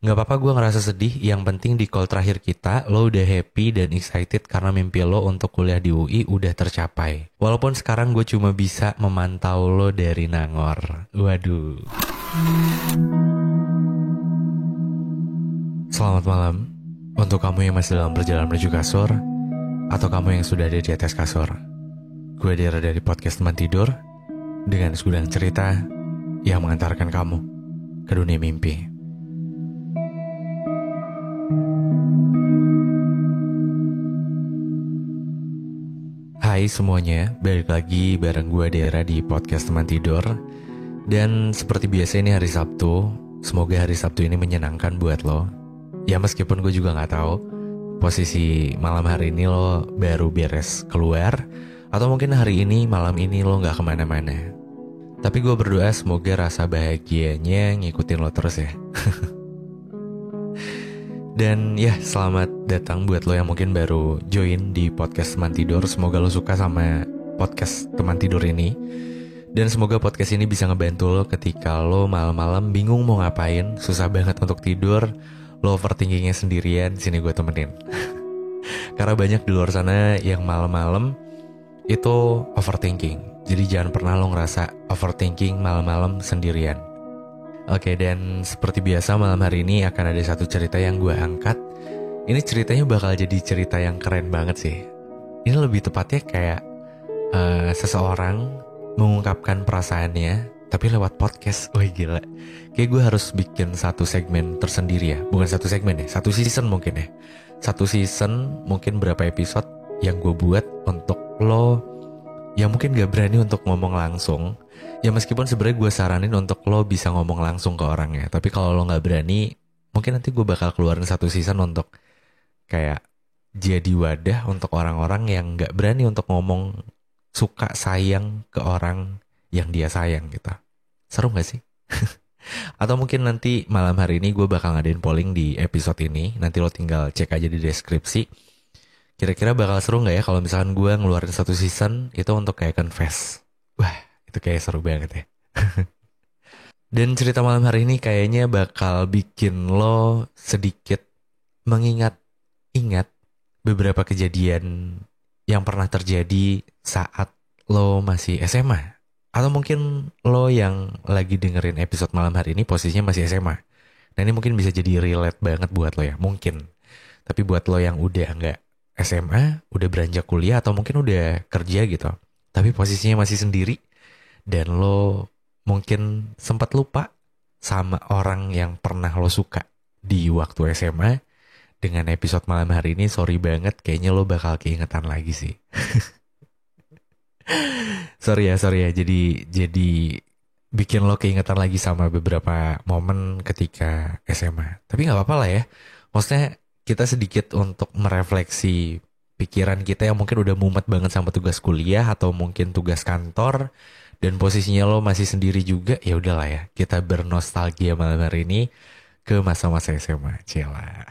Gak apa-apa gue ngerasa sedih, yang penting di call terakhir kita, lo udah happy dan excited karena mimpi lo untuk kuliah di UI udah tercapai. Walaupun sekarang gue cuma bisa memantau lo dari Nangor. Waduh. Selamat malam untuk kamu yang masih dalam perjalanan menuju kasur, atau kamu yang sudah ada di atas kasur. Gue Dera dari podcast Teman Tidur, dengan segudang cerita yang mengantarkan kamu ke dunia mimpi. Hai semuanya, balik lagi bareng gue Dera di podcast Teman Tidur. Dan seperti biasa ini hari Sabtu. Semoga hari Sabtu ini menyenangkan buat lo. Ya meskipun gue juga gak tahu posisi malam hari ini lo baru beres keluar, atau mungkin hari ini, malam ini lo gak kemana-mana. Tapi gue berdoa semoga rasa bahagianya ngikutin lo terus ya. Dan ya, selamat datang buat lo yang mungkin baru join di podcast Teman Tidur. Semoga lo suka sama podcast Teman Tidur ini. Dan semoga podcast ini bisa ngebantu lo ketika lo malam-malam bingung mau ngapain, susah banget untuk tidur, lo overthinkingnya sendirian, sini gue temenin. Karena banyak di luar sana yang malam-malam itu overthinking. Jadi jangan pernah lo ngerasa overthinking malam-malam sendirian. Oke, dan seperti biasa malam hari ini akan ada satu cerita yang gue angkat. Ini ceritanya bakal jadi cerita yang keren banget sih. Ini lebih tepatnya kayak seseorang mengungkapkan perasaannya tapi lewat podcast. Wih gila. Kayak gue harus bikin satu segmen tersendiri ya. Bukan satu segmen ya, satu season mungkin ya. Satu season mungkin berapa episode yang gue buat untuk lo yang mungkin gak berani untuk ngomong langsung. Ya meskipun sebenarnya gue saranin untuk lo bisa ngomong langsung ke orangnya. Tapi kalau lo gak berani, mungkin nanti gue bakal keluarin satu season untuk kayak jadi wadah untuk orang-orang yang gak berani untuk ngomong suka sayang ke orang yang dia sayang gitu. Seru gak sih? Atau mungkin nanti malam hari ini gue bakal ngadain polling di episode ini. Nanti lo tinggal cek aja di deskripsi. Kira-kira bakal seru gak ya kalau misalkan gue ngeluarin satu season itu untuk kayak confess. Wah, itu kayak seru banget ya. Dan cerita malam hari ini kayaknya bakal bikin lo sedikit mengingat-ingat beberapa kejadian yang pernah terjadi saat lo masih SMA. Atau mungkin lo yang lagi dengerin episode malam hari ini posisinya masih SMA. Nah ini mungkin bisa jadi relate banget buat lo ya, mungkin. Tapi buat lo yang udah nggak SMA, udah beranjak kuliah atau mungkin udah kerja gitu, tapi posisinya masih sendiri, dan lo mungkin sempat lupa sama orang yang pernah lo suka di waktu SMA. Dengan episode malam hari ini, sorry banget, kayaknya lo bakal keingetan lagi sih. Sorry ya, jadi bikin lo keingetan lagi sama beberapa momen ketika SMA. Tapi nggak apa-apa lah ya. Maksudnya kita sedikit untuk merefleksi pikiran kita yang mungkin udah mumet banget sama tugas kuliah atau mungkin tugas kantor, dan posisinya lo masih sendiri juga. Ya udahlah ya, kita bernostalgia malam hari ini ke masa-masa SMA. Cila.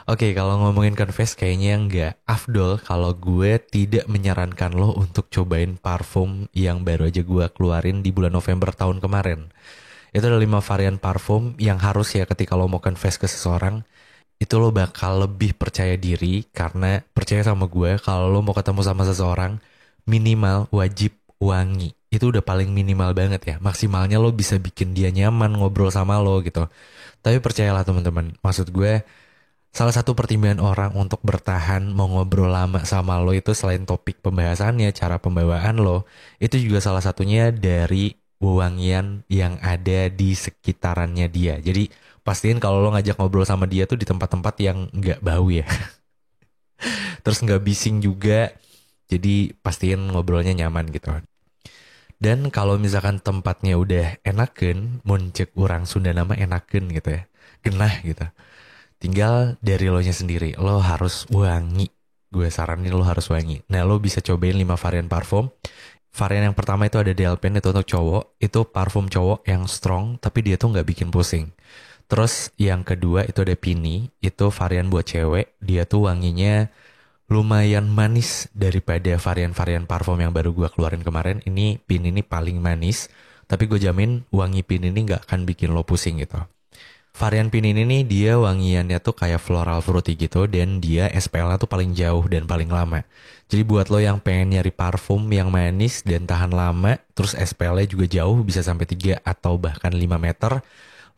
Oke, kalau ngomongin confess kayaknya nggak afdol kalau gue tidak menyarankan lo untuk cobain parfum yang baru aja gue keluarin di bulan November tahun kemarin. Itu ada 5 varian parfum yang harus ya ketika lo mau confess ke seseorang, itu lo bakal lebih percaya diri. Karena percaya sama gue, kalau lo mau ketemu sama seseorang, minimal wajib wangi. Itu udah paling minimal banget ya. Maksimalnya lo bisa bikin dia nyaman ngobrol sama lo gitu. Tapi percayalah teman-teman, maksud gue, salah satu pertimbangan orang untuk bertahan mau ngobrol lama sama lo itu selain topik pembahasannya, cara pembawaan lo, itu juga salah satunya dari wewangian yang ada di sekitarannya dia. Jadi pastiin kalau lo ngajak ngobrol sama dia tuh di tempat-tempat yang nggak bau ya. Terus nggak bising juga. Jadi pastiin ngobrolnya nyaman gitu. Dan kalau misalkan tempatnya udah enakeun, mun ceuk urang Sunda nama enakeun gitu ya, genah gitu, tinggal dari lo nya sendiri. Lo harus wangi. Gue saranin lo harus wangi. Nah lo bisa cobain 5 varian parfum. Varian yang pertama itu ada Delpen, itu untuk cowok. Itu parfum cowok yang strong tapi dia tuh gak bikin pusing. Terus yang kedua itu ada Pini. Itu varian buat cewek. Dia tuh wanginya lumayan manis daripada varian-varian parfum yang baru gue keluarin kemarin. Ini Pin ini paling manis, tapi gue jamin wangi Pin ini gak akan bikin lo pusing gitu. Varian pin ini nih dia wangiannya tuh kayak floral fruity gitu dan dia SPL-nya tuh paling jauh dan paling lama. Jadi buat lo yang pengen nyari parfum yang manis dan tahan lama, terus SPL-nya juga jauh bisa sampai 3 atau bahkan 5 meter,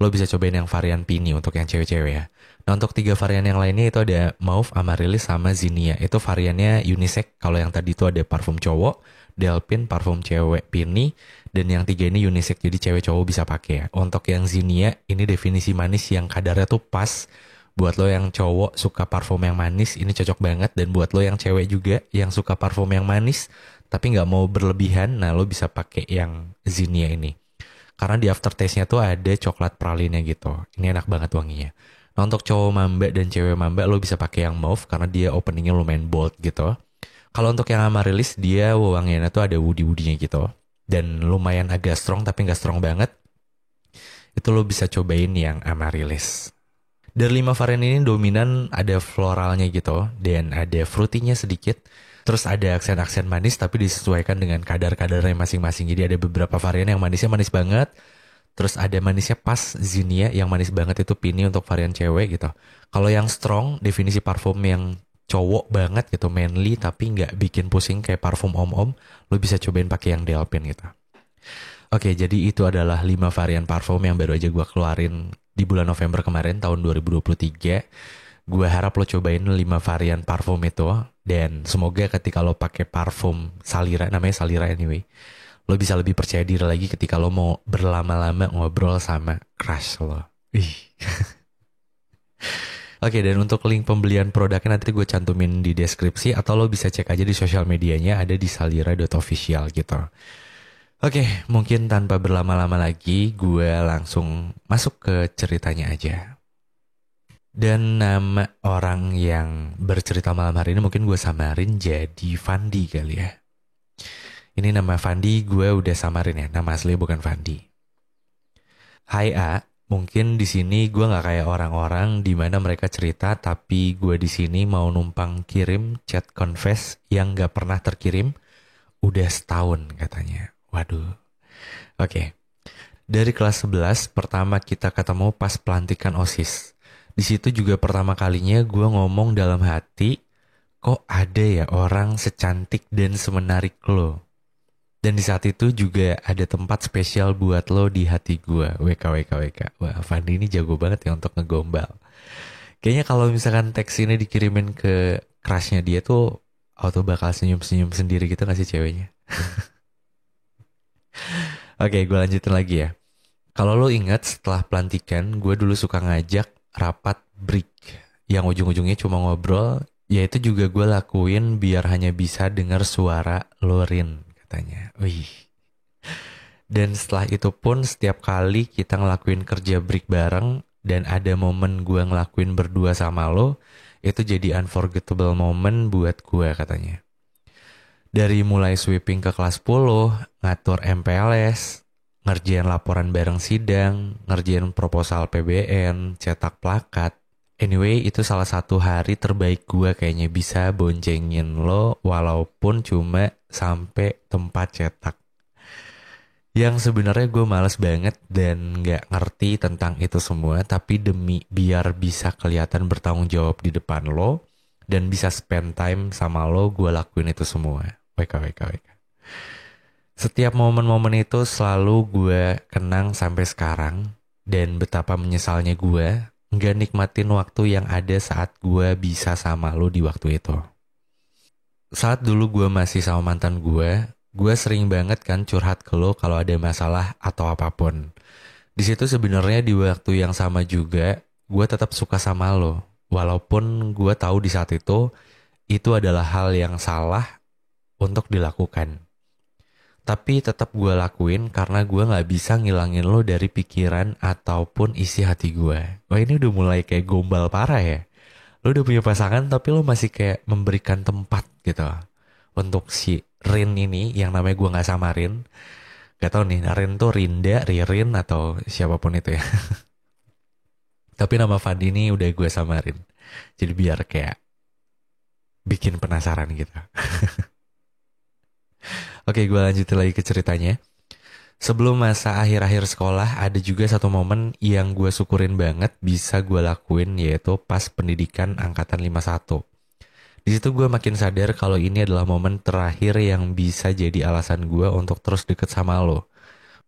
lo bisa cobain yang varian Pini untuk yang cewek-cewek ya. Nah untuk 3 varian yang lainnya itu ada Mauve, Amaryllis, sama Zinnia. Itu variannya unisex. Kalau yang tadi itu ada parfum cowok, Delphin, parfum cewek Pini, dan yang 3 ini unisex, jadi cewek cowok bisa pakai ya. Untuk yang Zinnia, ini definisi manis yang kadarnya tuh pas. Buat lo yang cowok suka parfum yang manis, ini cocok banget. Dan buat lo yang cewek juga, yang suka parfum yang manis, tapi nggak mau berlebihan, nah lo bisa pakai yang Zinnia ini. Karena di aftertaste-nya tuh ada coklat pralinnya gitu. Ini enak banget wanginya. Nah untuk cowok mamba dan cewek mamba lo bisa pakai yang mauve karena dia openingnya lumayan bold gitu. Kalau untuk yang Amaryllis dia wangiannya tuh ada woody-woodinya gitu. Dan lumayan agak strong tapi nggak strong banget. Itu lo bisa cobain yang Amaryllis. Dari 5 varian ini dominan ada floralnya gitu. Dan ada fruitynya sedikit. Terus ada aksen-aksen manis tapi disesuaikan dengan kadar-kadarnya masing-masing. Jadi ada beberapa varian yang manisnya manis banget. Terus ada manisnya pas Zinnia yang manis banget itu Pini untuk varian cewek gitu. Kalau yang strong definisi parfum yang cowok banget gitu manly tapi nggak bikin pusing kayak parfum om-om, lo bisa cobain pakai yang Delphin gitu. Oke, jadi itu adalah 5 varian parfum yang baru aja gue keluarin di bulan November kemarin tahun 2023. Gue harap lo cobain 5 varian parfum itu dan semoga ketika lo pakai parfum Salira, namanya Salira anyway, lo bisa lebih percaya diri lagi ketika lo mau berlama-lama ngobrol sama crush lo. Ih. Oke, dan untuk link pembelian produknya nanti gue cantumin di deskripsi atau lo bisa cek aja di sosial medianya ada di salira.official gitu. Oke, mungkin tanpa berlama-lama lagi gue langsung masuk ke ceritanya aja. Dan nama orang yang bercerita malam hari ini mungkin gue samarin jadi Fandi kali ya. Ini nama Fandi gue udah samarin ya, nama asli bukan Fandi. Hai A, mungkin di sini gue nggak kayak orang-orang di mana mereka cerita, tapi gue di sini mau numpang kirim chat confess yang nggak pernah terkirim, udah setahun katanya. Waduh. Oke. Dari kelas 11 pertama kita ketemu pas pelantikan OSIS. Di situ juga pertama kalinya gue ngomong dalam hati, kok ada ya orang secantik dan semenarik lo. Dan di saat itu juga ada tempat spesial buat lo di hati gue. WKWKWK. Wah, Fandi ini jago banget ya untuk ngegombal. Kayaknya kalau misalkan teks ini dikirimin ke crushnya dia tuh auto bakal senyum-senyum sendiri gitu gak sih ceweknya? Oke, gue lanjutin lagi ya. Kalau lo ingat setelah pelantikan, gue dulu suka ngajak rapat break. Yang ujung-ujungnya cuma ngobrol, ya itu juga gue lakuin biar hanya bisa dengar suara lo Rin. Katanya. Wih. Dan setelah itu pun setiap kali kita ngelakuin kerja break bareng dan ada momen gue ngelakuin berdua sama lo, itu jadi unforgettable moment buat gue katanya. Dari mulai sweeping ke kelas 10, ngatur MPLS, ngerjain laporan bareng sidang, ngerjain proposal PBN, cetak plakat. Anyway, itu salah satu hari terbaik gue kayaknya bisa boncengin lo walaupun cuma sampai tempat cetak. Yang sebenarnya gue males banget dan gak ngerti tentang itu semua, tapi demi biar bisa kelihatan bertanggung jawab di depan lo dan bisa spend time sama lo, gue lakuin itu semua. WKWKWK. Setiap momen-momen itu selalu gue kenang sampai sekarang dan betapa menyesalnya gue nggak nikmatin waktu yang ada saat gue bisa sama lo di waktu itu. Saat dulu gue masih sama mantan gue sering banget kan curhat ke lo kalau ada masalah atau apapun. Di situ sebenarnya di waktu yang sama juga gue tetap suka sama lo, walaupun gue tahu di saat itu adalah hal yang salah untuk dilakukan. Tapi tetap gue lakuin karena gue gak bisa ngilangin lo dari pikiran ataupun isi hati gue. Wah ini udah mulai kayak gombal parah ya. Lo udah punya pasangan tapi lo masih kayak memberikan tempat gitu untuk si Rin ini yang namanya gue gak samarin. Gak tau nih Rin tuh Rinda, Ririn atau siapapun itu ya. Tapi nama Fandi ini udah gue samarin. Jadi biar kayak bikin penasaran gitu. Oke, gue lanjutin lagi ke ceritanya. Sebelum masa akhir-akhir sekolah, ada juga satu momen yang gue syukurin banget bisa gue lakuin, yaitu pas pendidikan angkatan 51. Di situ gue makin sadar kalau ini adalah momen terakhir yang bisa jadi alasan gue untuk terus deket sama lo.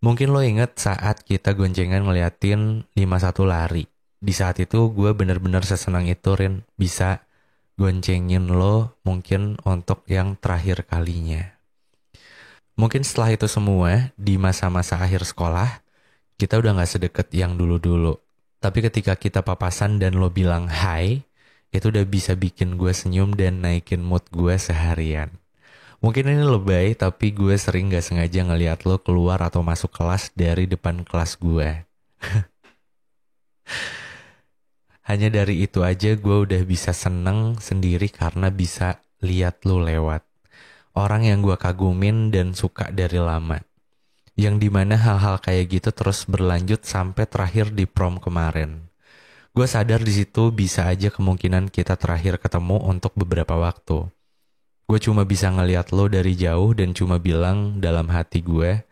Mungkin lo inget saat kita goncengan ngeliatin 51 lari. Di saat itu gue bener-bener sesenang itu, Rin, bisa goncengin lo mungkin untuk yang terakhir kalinya. Mungkin setelah itu semua, di masa-masa akhir sekolah, kita udah gak sedekat yang dulu-dulu. Tapi ketika kita papasan dan lo bilang hai, itu udah bisa bikin gue senyum dan naikin mood gue seharian. Mungkin ini lebay, tapi gue sering gak sengaja ngeliat lo keluar atau masuk kelas dari depan kelas gue. Hanya dari itu aja gue udah bisa seneng sendiri karena bisa lihat lo lewat. Orang yang gue kagumin dan suka dari lama. Yang dimana hal-hal kayak gitu terus berlanjut sampai terakhir di prom kemarin. Gue sadar di situ bisa aja kemungkinan kita terakhir ketemu untuk beberapa waktu. Gue cuma bisa ngeliat lo dari jauh dan cuma bilang dalam hati gue,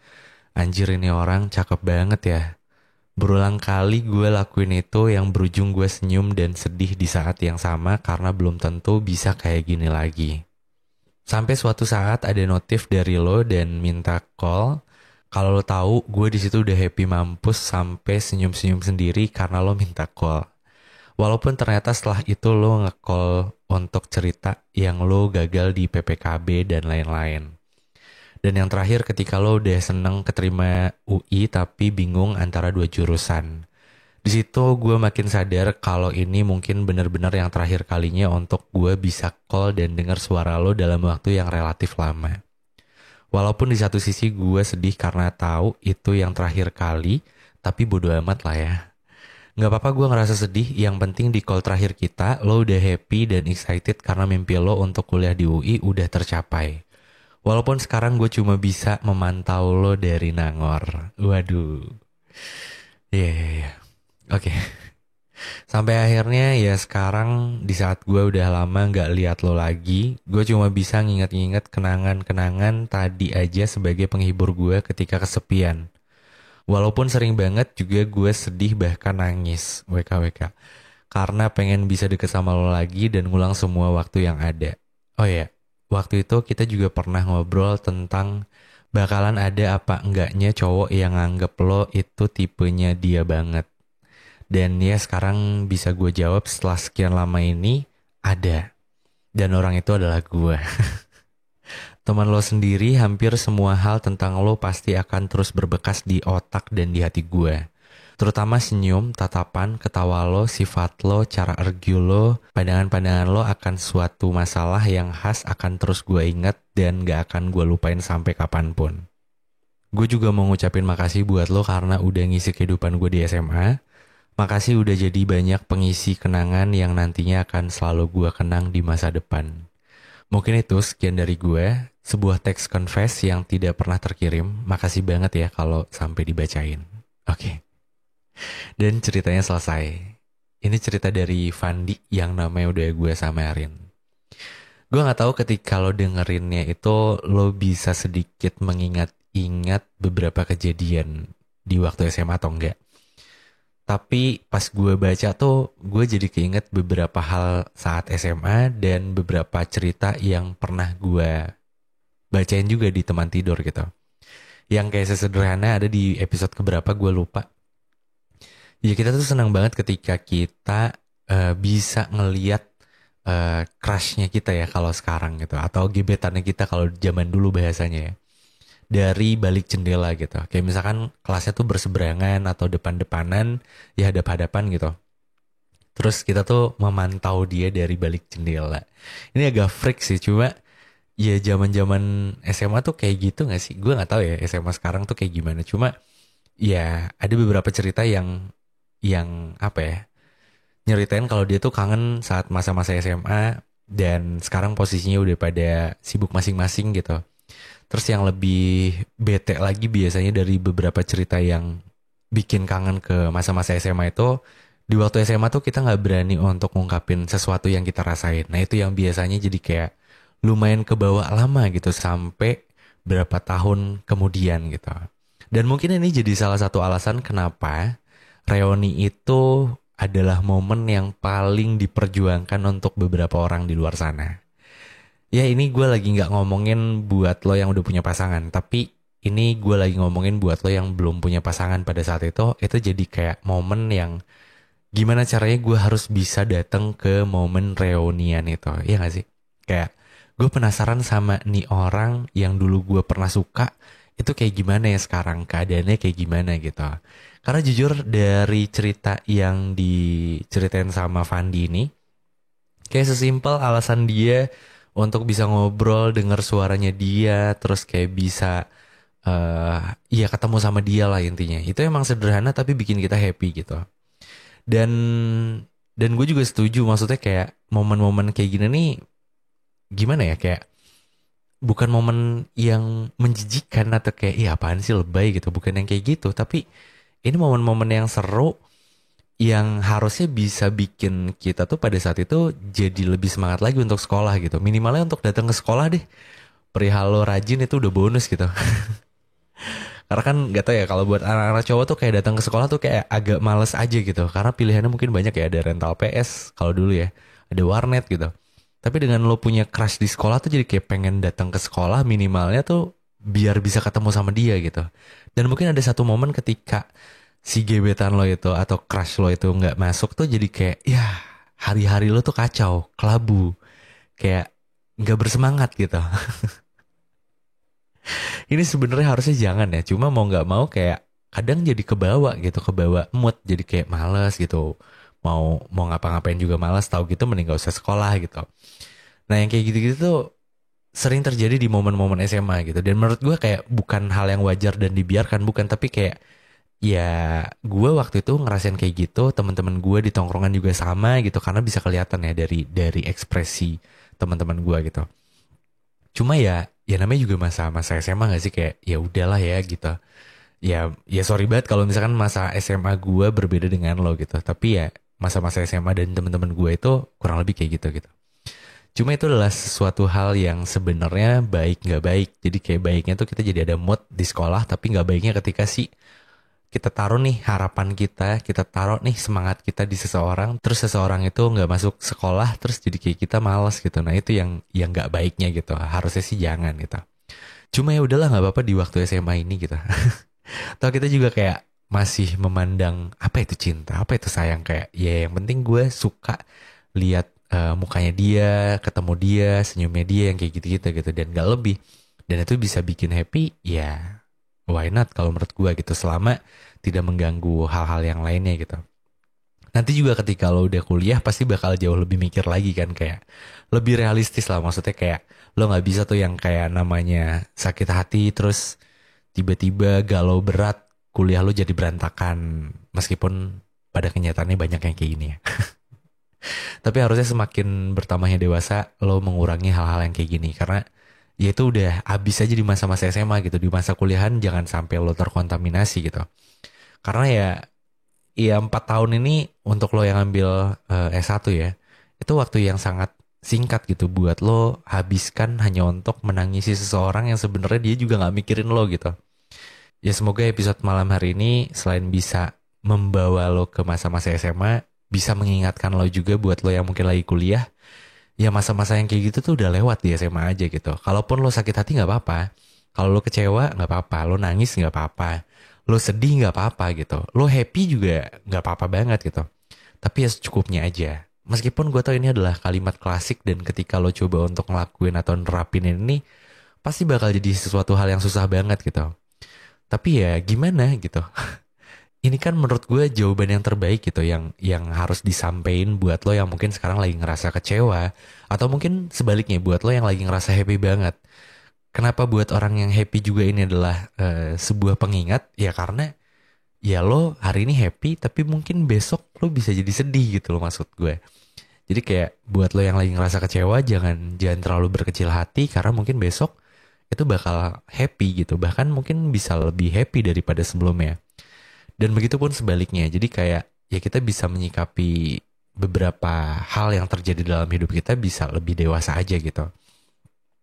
anjir ini orang cakep banget ya. Berulang kali gue lakuin itu yang berujung gue senyum dan sedih di saat yang sama karena belum tentu bisa kayak gini lagi. Sampai suatu saat ada notif dari lo dan minta call. Kalau lo tahu, gue di situ udah happy mampus sampai senyum-senyum sendiri karena lo minta call. Walaupun ternyata setelah itu lo nge-call untuk cerita yang lo gagal di PPKB dan lain-lain. Dan yang terakhir ketika lo udah seneng keterima UI tapi bingung antara dua jurusan. Di situ gue makin sadar kalau ini mungkin benar-benar yang terakhir kalinya untuk gue bisa call dan dengar suara lo dalam waktu yang relatif lama. Walaupun di satu sisi gue sedih karena tahu itu yang terakhir kali, tapi bodo amat lah ya. Gak apa-apa gue ngerasa sedih, yang penting di call terakhir kita, lo udah happy dan excited karena mimpi lo untuk kuliah di UI udah tercapai. Walaupun sekarang gue cuma bisa memantau lo dari Nangor. Waduh. Iya. Oke. Sampai akhirnya ya sekarang di saat gue udah lama gak lihat lo lagi, gue cuma bisa nginget-nginget kenangan-kenangan tadi aja sebagai penghibur gue ketika kesepian. Walaupun sering banget juga gue sedih bahkan nangis, WKWK. Karena pengen bisa deket sama lo lagi dan ngulang semua waktu yang ada. Oh ya, waktu itu kita juga pernah ngobrol tentang bakalan ada apa enggaknya cowok yang nganggep lo itu tipenya dia banget. Dan ya sekarang bisa gue jawab setelah sekian lama ini, ada. Dan orang itu adalah gue. Teman lo sendiri, hampir semua hal tentang lo pasti akan terus berbekas di otak dan di hati gue. Terutama senyum, tatapan, ketawa lo, sifat lo, cara argue lo, pandangan-pandangan lo akan suatu masalah yang khas akan terus gue inget dan gak akan gue lupain sampai kapanpun. Gue juga mau ngucapin makasih buat lo karena udah ngisi kehidupan gue di SMA. Makasih udah jadi banyak pengisi kenangan yang nantinya akan selalu gue kenang di masa depan. Mungkin itu sekian dari gue, sebuah teks confess yang tidak pernah terkirim. Makasih banget ya kalau sampai dibacain. Oke. Dan ceritanya selesai. Ini cerita dari Fandi yang namanya udah gue samarin. Gue gak tahu ketika lo dengerinnya itu lo bisa sedikit mengingat-ingat beberapa kejadian di waktu SMA atau enggak. Tapi pas gue baca tuh gue jadi keinget beberapa hal saat SMA dan beberapa cerita yang pernah gue bacain juga di teman tidur gitu. Yang kayak sesederhana ada di episode keberapa gue lupa. Ya kita tuh senang banget ketika kita bisa ngeliat crushnya kita ya kalau sekarang gitu. Atau gebetannya kita kalau zaman dulu bahasanya ya. Dari balik jendela gitu. Kayak misalkan kelasnya tuh berseberangan atau depan-depanan, ya hadap-hadapan gitu. Terus kita tuh memantau dia dari balik jendela. Ini agak freak sih, cuma ya zaman-zaman SMA tuh kayak gitu gak sih? Gue gak tahu ya SMA sekarang tuh kayak gimana. Cuma ya ada beberapa cerita yang apa ya, nyeritain kalau dia tuh kangen saat masa-masa SMA dan sekarang posisinya udah pada sibuk masing-masing gitu. Terus yang lebih bete lagi biasanya dari beberapa cerita yang bikin kangen ke masa-masa SMA itu, di waktu SMA tuh kita gak berani untuk ngungkapin sesuatu yang kita rasain. Nah itu yang biasanya jadi kayak lumayan kebawa lama gitu sampai berapa tahun kemudian gitu. Dan mungkin ini jadi salah satu alasan kenapa reuni itu adalah momen yang paling diperjuangkan untuk beberapa orang di luar sana. Ya ini gue lagi nggak ngomongin buat lo yang udah punya pasangan, tapi ini gue lagi ngomongin buat lo yang belum punya pasangan pada saat itu jadi kayak momen yang gimana caranya gue harus bisa datang ke momen reunian itu, iya gak sih? Kayak gue penasaran sama nih orang yang dulu gue pernah suka, itu kayak gimana ya sekarang, keadaannya kayak gimana gitu. Karena jujur dari cerita yang diceritain sama Fandi ini, kayak sesimpel alasan dia untuk bisa ngobrol, denger suaranya dia, terus kayak bisa eh ya ketemu sama dia lah intinya. Itu emang sederhana tapi bikin kita happy gitu. Dan gue juga setuju, maksudnya kayak momen-momen kayak gini nih gimana ya, kayak bukan momen yang menjijikan atau kayak iya apaan sih lebay gitu, bukan yang kayak gitu, tapi ini momen-momen yang seru yang harusnya bisa bikin kita tuh pada saat itu jadi lebih semangat lagi untuk sekolah gitu. Minimalnya untuk datang ke sekolah deh. Perihal lo rajin itu udah bonus gitu. Karena kan gak tau ya, kalau buat anak-anak cowok tuh kayak datang ke sekolah tuh kayak agak males aja gitu. Karena pilihannya mungkin banyak ya, ada rental PS kalau dulu ya, ada warnet gitu. Tapi dengan lo punya crush di sekolah tuh jadi kayak pengen datang ke sekolah minimalnya tuh biar bisa ketemu sama dia gitu. Dan mungkin ada satu momen ketika si gebetan lo itu atau crush lo itu nggak masuk tuh jadi kayak ya hari-hari lo tuh kacau, kelabu, kayak nggak bersemangat gitu. Ini sebenarnya harusnya jangan ya, cuma mau nggak mau kayak kadang jadi kebawa gitu, kebawa mood, jadi kayak males gitu, mau mau ngapa-ngapain juga males, tahu gitu mending gak usah sekolah gitu. Nah yang kayak gitu-gitu tuh sering terjadi di momen-momen SMA gitu, dan menurut gue kayak bukan hal yang wajar dan dibiarkan, bukan, tapi kayak ya gue waktu itu ngerasain kayak gitu, teman-teman gue di tongkrongan juga sama gitu, karena bisa kelihatan ya dari ekspresi teman-teman gue gitu. Cuma ya namanya juga masa-masa SMA gak sih, kayak ya udahlah ya gitu. Ya sorry banget kalau misalkan masa SMA gue berbeda dengan lo gitu. Tapi ya masa-masa SMA dan teman-teman gue itu kurang lebih kayak gitu gitu. Cuma itu adalah sesuatu hal yang sebenarnya baik nggak baik. Jadi kayak baiknya tuh kita jadi ada mood di sekolah, tapi nggak baiknya ketika si kita taruh nih harapan kita taruh nih semangat kita di seseorang, terus seseorang itu nggak masuk sekolah, terus jadi kayak kita malas gitu. Nah itu yang nggak baiknya gitu. Harusnya sih jangan gitu. Cuma ya udahlah nggak apa-apa di waktu SMA ini gitu. Atau kita juga kayak masih memandang apa itu cinta, apa itu sayang, kayak ya yang penting gue suka lihat mukanya dia, ketemu dia, senyumnya dia yang kayak gitu-gitu gitu, dan gak lebih. Dan itu bisa bikin happy, ya why not kalau menurut gue gitu, selama tidak mengganggu hal-hal yang lainnya gitu. Nanti juga ketika lo udah kuliah pasti bakal jauh lebih mikir lagi kan, kayak lebih realistis lah, maksudnya kayak lo nggak bisa tuh yang kayak namanya sakit hati terus tiba-tiba galau berat, kuliah lo jadi berantakan, meskipun pada kenyataannya banyak yang kayak gini ya. Tapi harusnya semakin bertambahnya dewasa lo mengurangi hal-hal yang kayak gini, karena ya itu udah habis aja di masa-masa SMA gitu. Di masa kuliahan jangan sampai lo terkontaminasi gitu. Karena ya 4 tahun ini untuk lo yang ambil S1 ya, itu waktu yang sangat singkat gitu buat lo habiskan hanya untuk menangisi seseorang yang sebenarnya dia juga nggak mikirin lo gitu. Ya semoga episode malam hari ini selain bisa membawa lo ke masa-masa SMA, bisa mengingatkan lo juga buat lo yang mungkin lagi kuliah. Ya masa-masa yang kayak gitu tuh udah lewat di SMA aja gitu. Kalaupun lo sakit hati nggak apa-apa. Kalau lo kecewa nggak apa-apa. Lo nangis nggak apa-apa. Lo sedih nggak apa-apa gitu. Lo happy juga nggak apa-apa banget gitu. Tapi ya secukupnya aja. Meskipun gue tahu ini adalah kalimat klasik dan ketika lo coba untuk ngelakuin atau nerapin ini, pasti bakal jadi sesuatu hal yang susah banget gitu. Tapi ya gimana gitu. Ini kan menurut gue jawaban yang terbaik gitu, yang harus disampaikan buat lo yang mungkin sekarang lagi ngerasa kecewa, atau mungkin sebaliknya buat lo yang lagi ngerasa happy banget. Kenapa buat orang yang happy juga ini adalah sebuah pengingat? Ya karena ya lo hari ini happy, tapi mungkin besok lo bisa jadi sedih gitu lo, maksud gue. Jadi kayak buat lo yang lagi ngerasa kecewa, jangan terlalu berkecil hati, karena mungkin besok itu bakal happy gitu. Bahkan mungkin bisa lebih happy daripada sebelumnya. Dan begitu pun sebaliknya. Jadi kayak ya kita bisa menyikapi beberapa hal yang terjadi dalam hidup kita bisa lebih dewasa aja gitu.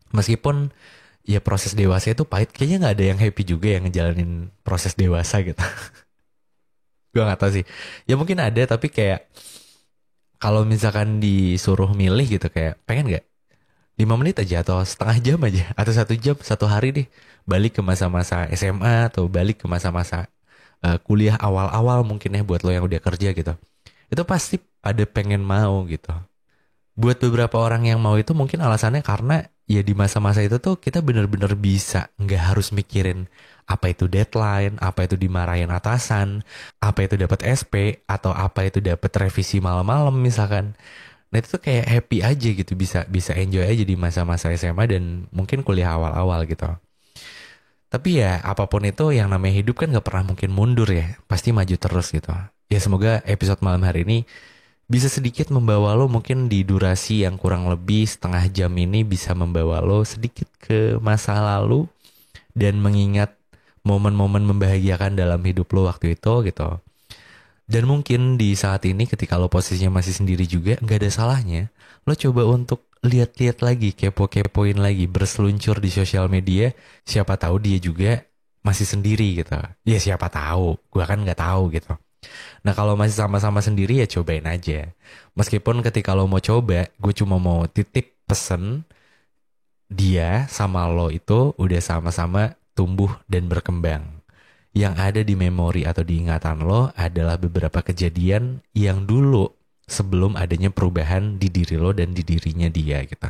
Meskipun ya proses dewasa itu pahit. Kayaknya nggak ada yang happy juga yang ngejalanin proses dewasa gitu. Gue nggak tahu sih. Ya mungkin ada tapi kayak kalau misalkan disuruh milih gitu kayak pengen nggak 5 menit aja atau setengah jam aja atau 1 jam satu hari deh balik ke masa-masa SMA atau balik ke masa-masa kuliah awal-awal mungkin ya buat lo yang udah kerja gitu. Itu pasti ada pengen mau gitu. Buat beberapa orang yang mau itu mungkin alasannya karena ya di masa-masa itu tuh kita bener-bener bisa nggak harus mikirin apa itu deadline, apa itu dimarahin atasan, apa itu dapat SP atau apa itu dapat revisi malam-malam misalkan. Nah itu tuh kayak happy aja gitu bisa bisa enjoy aja di masa-masa SMA dan mungkin kuliah awal-awal gitu. Tapi ya apapun itu yang namanya hidup kan gak pernah mungkin mundur ya. Pasti maju terus gitu. Ya semoga episode malam hari ini bisa sedikit membawa lo mungkin di durasi yang kurang lebih setengah jam ini bisa membawa lo sedikit ke masa lalu dan mengingat momen-momen membahagiakan dalam hidup lo waktu itu gitu. Dan mungkin di saat ini ketika lo posisinya masih sendiri juga nggak ada salahnya lo coba untuk lihat-lihat lagi, kepo-kepoin lagi, berseluncur di sosial media. Siapa tahu dia juga masih sendiri gitu. Ya siapa tahu, gua kan nggak tahu gitu. Nah kalau masih sama-sama sendiri ya cobain aja. Meskipun ketika lo mau coba, gue cuma mau titip pesen dia sama lo itu udah sama-sama tumbuh dan berkembang. Yang ada di memori atau di ingatan lo adalah beberapa kejadian yang dulu sebelum adanya perubahan di diri lo dan di dirinya dia gitu.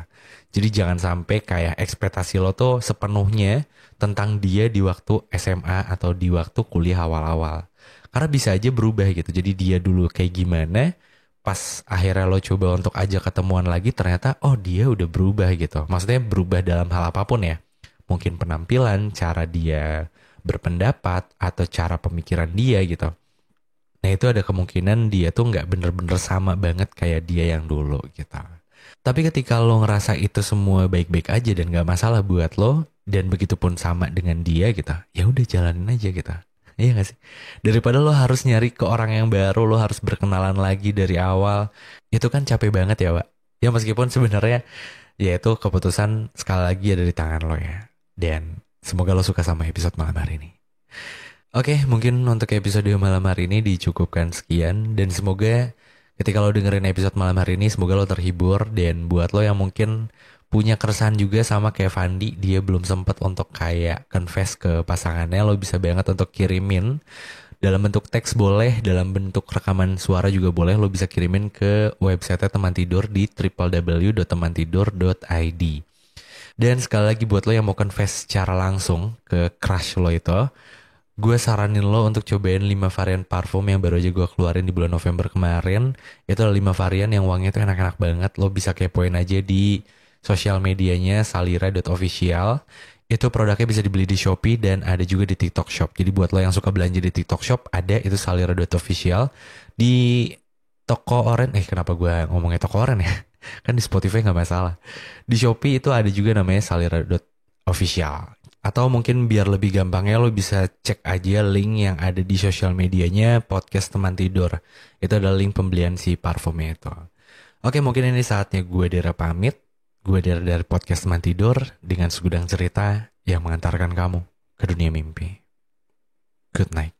Jadi jangan sampai kayak ekspektasi lo tuh sepenuhnya tentang dia di waktu SMA atau di waktu kuliah awal-awal. Karena bisa aja berubah gitu. Jadi dia dulu kayak gimana, pas akhirnya lo coba untuk ajak ketemuan lagi ternyata oh dia udah berubah gitu. Maksudnya berubah dalam hal apapun ya. Mungkin penampilan, cara dia berpendapat, atau cara pemikiran dia gitu. Nah itu ada kemungkinan dia tuh nggak bener-bener sama banget kayak dia yang dulu gitu. Tapi ketika lo ngerasa itu semua baik-baik aja dan nggak masalah buat lo, dan begitupun sama dengan dia gitu, ya udah jalanin aja gitu. Iya gak sih? Daripada lo harus nyari ke orang yang baru, lo harus berkenalan lagi dari awal, itu kan capek banget ya Pak. Ya meskipun sebenarnya ya itu keputusan sekali lagi ada di tangan lo ya. Dan semoga lo suka sama episode malam hari ini. Oke, mungkin untuk episode malam hari ini dicukupkan sekian. Dan semoga ketika lo dengerin episode malam hari ini, semoga lo terhibur. Dan buat lo yang mungkin punya keresahan juga sama kayak Fandi, dia belum sempat untuk kayak confess ke pasangannya, lo bisa banget untuk kirimin. Dalam bentuk teks boleh, dalam bentuk rekaman suara juga boleh. Lo bisa kirimin ke website Teman Tidur di www.temantidur.id. Dan sekali lagi buat lo yang mau confess secara langsung ke crush lo itu, gue saranin lo untuk cobain 5 varian parfum yang baru aja gue keluarin di bulan November kemarin. Itu ada 5 varian yang wanginya tuh enak-enak banget. Lo bisa kepoin aja di sosial medianya salira.official. Itu produknya bisa dibeli di Shopee dan ada juga di TikTok Shop. Jadi buat lo yang suka belanja di TikTok Shop, ada itu salira.official. Di toko oren, kenapa gue ngomongnya toko oren ya? Kan di Spotify gak masalah. Di Shopee itu ada juga namanya salira.official. Atau mungkin biar lebih gampangnya lo bisa cek aja link yang ada di sosial medianya podcast Teman Tidur. Itu adalah link pembelian si parfumnya itu. Oke, mungkin ini saatnya gue Dera pamit. Gue Dera dari podcast Teman Tidur dengan segudang cerita yang mengantarkan kamu ke dunia mimpi. Good night.